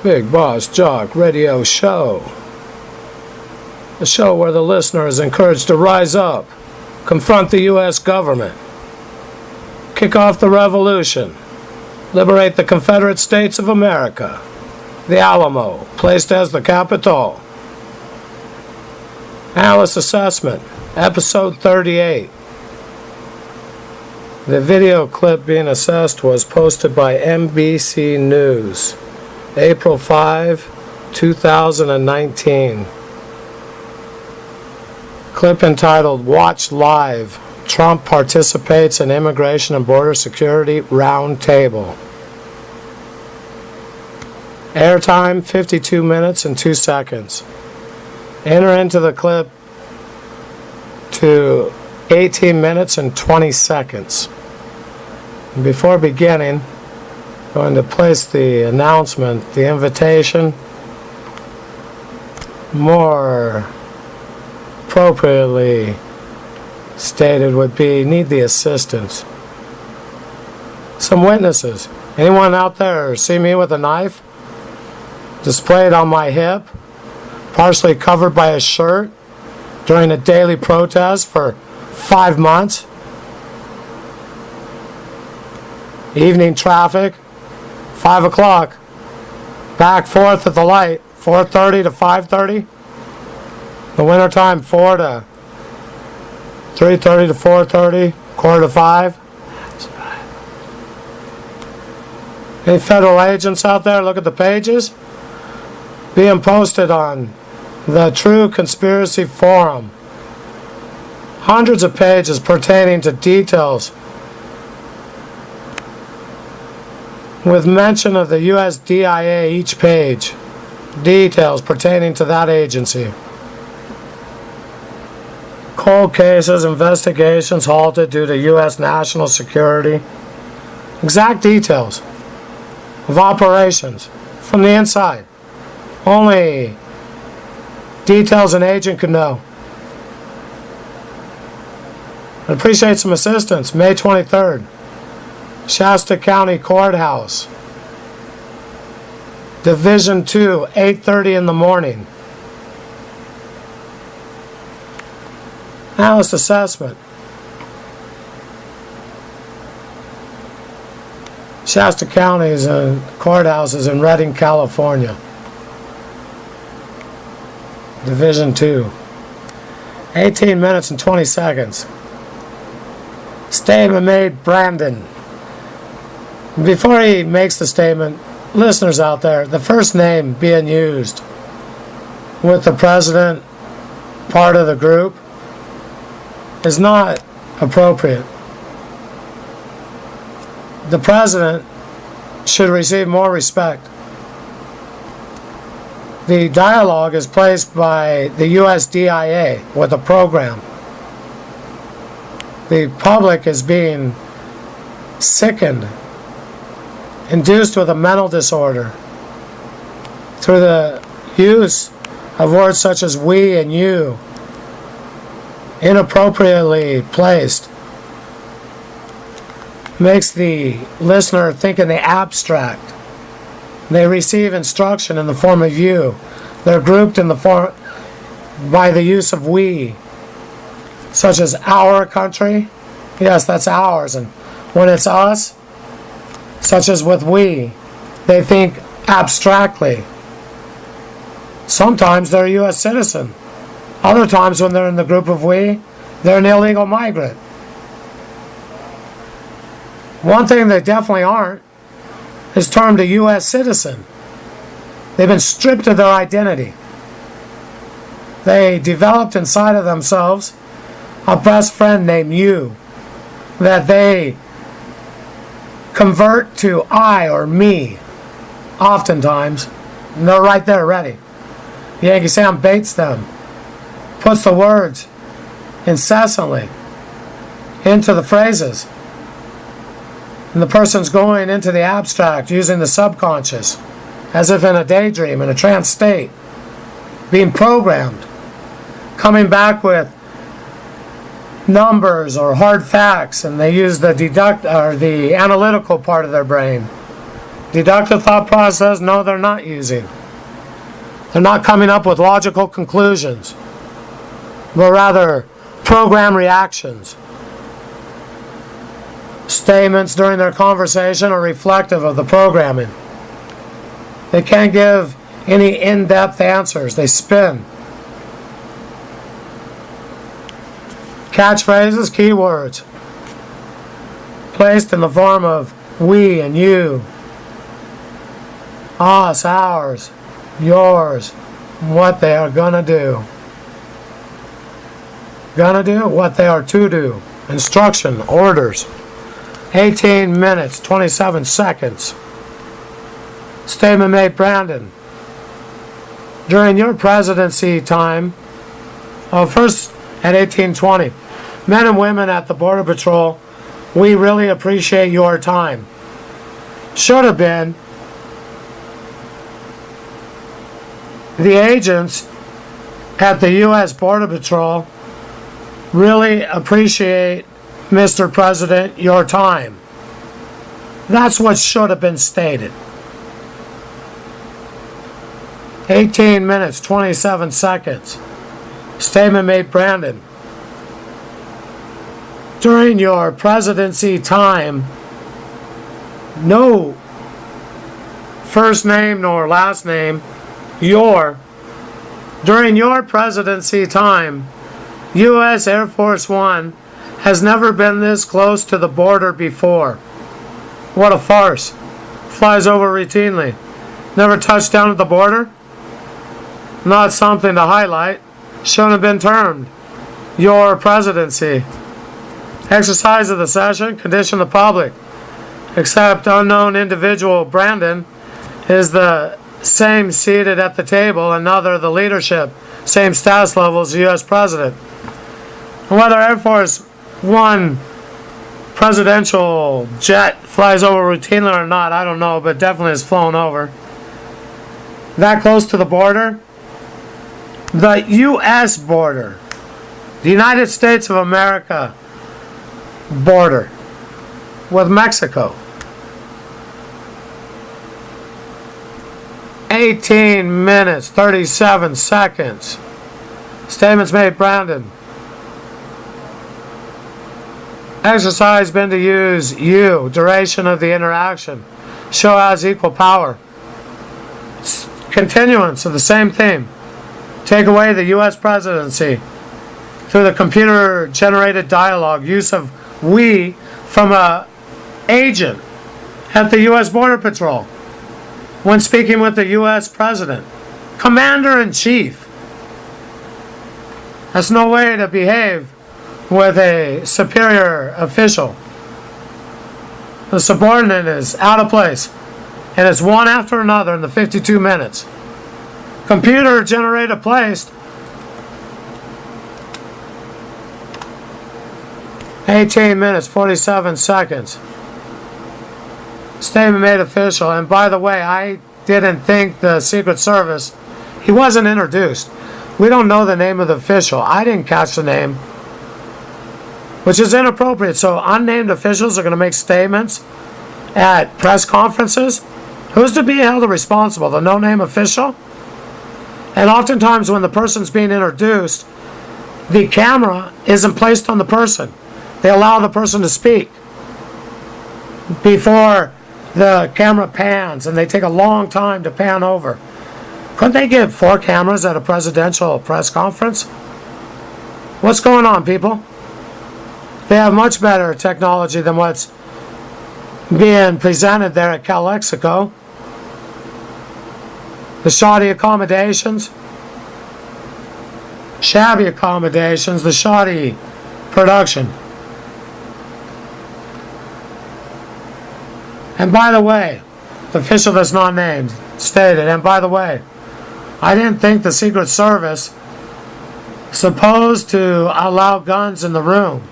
Big Boss Jock Radio Show. A show where the listener is encouraged to rise up, confront the U.S. government, kick off the revolution, liberate the Confederate States of America, the Alamo, placed as the capital. Analyst Assessment, Episode 38. The video clip being assessed was posted by NBC News, April 5, 2019. Clip entitled, Watch Live, Trump Participates in Immigration and Border Security Round Table. Airtime, 52 minutes and 2 seconds. Enter into the clip to 18 minutes and 20 seconds. Before beginning, I'm going to place the announcement, the invitation, more appropriately stated would be, need the assistance. Some witnesses. Anyone out there see me with a knife displayed on my hip, partially covered by a shirt during a daily protest for 5 months? Evening traffic, 5 o'clock, back forth at the light, 4:30 to 5:30. The wintertime, 4 to 3:30 to 4:30, quarter to 5. Any federal agents out there, look at the pages being posted on the True Conspiracy Forum. Hundreds of pages pertaining to details with mention of the USDIA each page. Details pertaining to that agency. Cold cases, investigations halted due to U.S. national security. Exact details of operations from the inside. Only details an agent could know. I appreciate some assistance. May 23rd, Shasta County Courthouse, Division 2, 8:30 in the morning. Analyst Assessment. Shasta County's courthouse is in Redding, California. Division 2. 18 minutes and 20 seconds. Statement made, Brandon. Before he makes the statement, listeners out there, the first name being used with the president part of the group is not appropriate. The president should receive more respect. The dialogue is placed by the USDIA with a program. The public is being sickened, induced with a mental disorder through the use of words such as we and you, inappropriately placed. Makes the listener think in the abstract. They receive instruction in the form of you. They're grouped in the form by the use of we, such as our country. Yes, that's ours. And when it's us, such as with we, they think abstractly. Sometimes they're a U.S. citizen. Other times when they're in the group of we, they're an illegal migrant. One thing they definitely aren't is termed a U.S. citizen. They've been stripped of their identity. They developed inside of themselves a best friend named you that they convert to I or me oftentimes, and they're right there ready. Yankee Sam baits them, puts the words incessantly into the phrases, and the person's going into the abstract using the subconscious as if in a daydream, in a trance state, being programmed, coming back with numbers or hard facts, and they use the the analytical part of their brain Deductive thought process, no, they're not using. They're not coming up with logical conclusions, but rather program reactions. Statements during their conversation are reflective of the programming. They can't give any in-depth answers. They spin. Catchphrases, keywords, placed in the form of we and you, us, ours, yours, what they are gonna do. Gonna do, what they are to do. Instruction, orders. 18 minutes, 27 seconds. Statement made, Brandon. During your presidency time, first at 1820, men and women at the Border Patrol, we really appreciate your time. Should have been the agents at the U.S. Border Patrol really appreciate, Mr. President, your time. That's what should have been stated. 18 minutes, 27 seconds. Statement made, Brandon. During your presidency time, no first name nor last name, during your presidency time, U.S. Air Force One has never been this close to the border before. What a farce. Flies over routinely. Never touched down at the border? Not something to highlight. Shouldn't have been termed your presidency. Exercise of the session, condition the public. Except unknown individual Brandon is the same seated at the table, another the leadership, same status level as the U.S. President. And whether Air Force One presidential jet flies over routinely or not, I don't know, but definitely has flown over. That close to the border? The U.S. border. The United States of America border with Mexico. 18 minutes, 37 seconds. Statements made, Brandon. Exercise been to use you, duration of the interaction. Show has equal power. Continuance of the same theme. Take away the U.S. presidency through the computer-generated dialogue. Use of we from a agent at the U.S. Border Patrol when speaking with the U.S. President. Commander-in-Chief. That's no way to behave with a superior official. The subordinate is out of place, and it's one after another in the 52 minutes. Computer generated placed. 18 minutes, 47 seconds. Statement made official. And by the way, I didn't think the Secret Service, he wasn't introduced. We don't know the name of the official. I didn't catch the name, which is inappropriate. So unnamed officials are going to make statements at press conferences. Who's to be held responsible? The no-name official? And oftentimes when the person's being introduced, the camera isn't placed on the person. They allow the person to speak before the camera pans, and they take a long time to pan over. Couldn't they get 4 cameras at a presidential press conference? What's going on, people? They have much better technology than what's being presented there at Calexico. The shoddy accommodations, shabby accommodations, the shoddy production. And by the way, the official that's not named stated, and by the way, I didn't think the Secret Service supposed to allow guns in the room.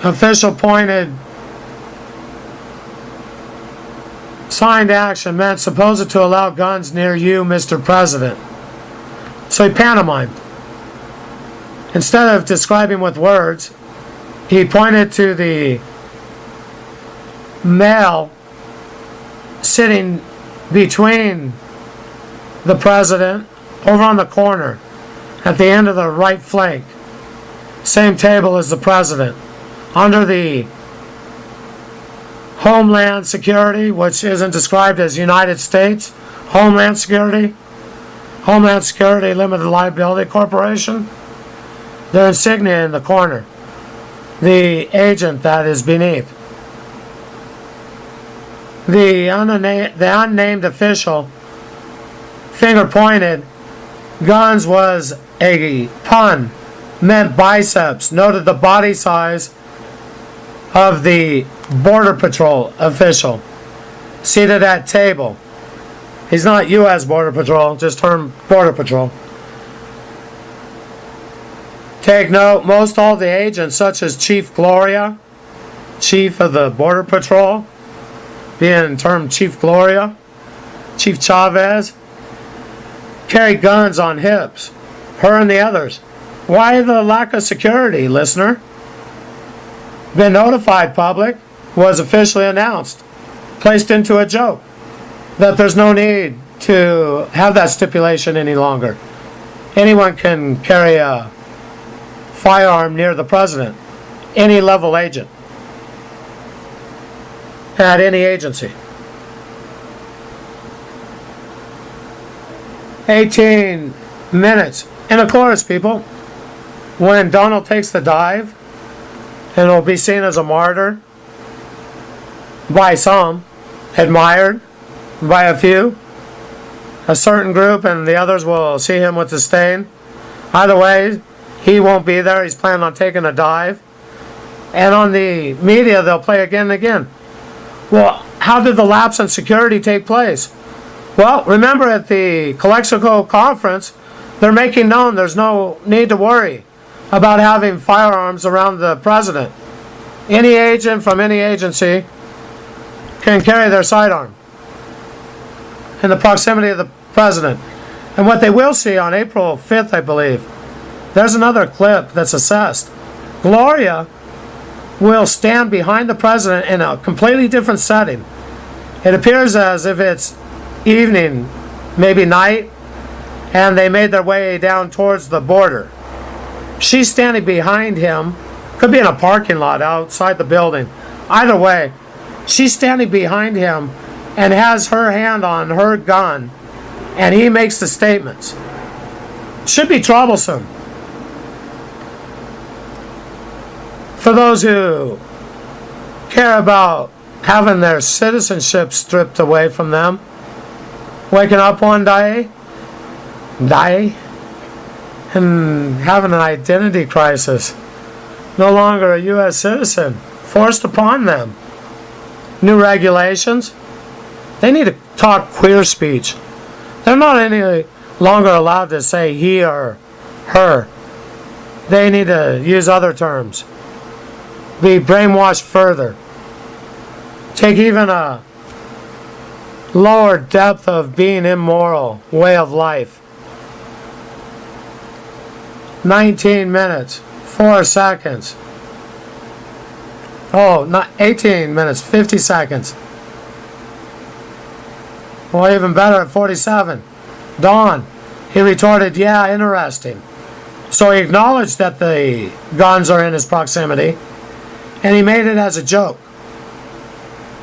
Official pointed, signed action meant supposed to allow guns near you, Mr. President. So he pantomimed. Instead of describing with words, he pointed to the male sitting between the president over on the corner at the end of the right flank. Same table as the president. Under the Homeland Security, which isn't described as United States, Homeland Security Limited Liability Corporation, their insignia in the corner. The agent that is beneath. The unnamed official, finger pointed, guns was a pun, meant biceps, noted the body size of the Border Patrol official seated at table. He's not U.S. Border Patrol, just termed Border Patrol. Take note, most all the agents, such as Chief Gloria, Chief of the Border Patrol, being termed Chief Gloria, Chief Chavez, carry guns on hips, her and the others. Why the lack of security, listener? Been notified, public, was officially announced, placed into a joke, that there's no need to have that stipulation any longer. Anyone can carry a firearm near the president, any level agent, at any agency. 18 minutes. And of course, people, when Donald takes the dive, and will be seen as a martyr by some, admired by a few, a certain group, and the others will see him with disdain. Either way, he won't be there. He's planning on taking a dive. And on the media, they'll play again and again. Well, how did the lapse in security take place? Well, remember at the Calexico conference, they're making known there's no need to worry about having firearms around the president. Any agent from any agency can carry their sidearm in the proximity of the president. And what they will see on April 5th, I believe, there's another clip that's assessed. Gloria will stand behind the president in a completely different setting. It appears as if it's evening, maybe night, and they made their way down towards the border. She's standing behind him, could be in a parking lot outside the building. Either way, she's standing behind him and has her hand on her gun, and he makes the statements. Should be troublesome for those who care about having their citizenship stripped away from them. Waking up one day and having an identity crisis. No longer a U.S. citizen. Forced upon them. New regulations. They need to talk queer speech. They're not any longer allowed to say he or her. They need to use other terms. Be brainwashed further. Take even a lower depth of being immoral way of life. 19 minutes, 4 seconds. Oh, not 18 minutes, 50 seconds. Or even better at 47. Dawn. He retorted, yeah, interesting. So he acknowledged that the guns are in his proximity, and he made it as a joke,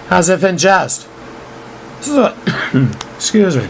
as if in jest. This is excuse me.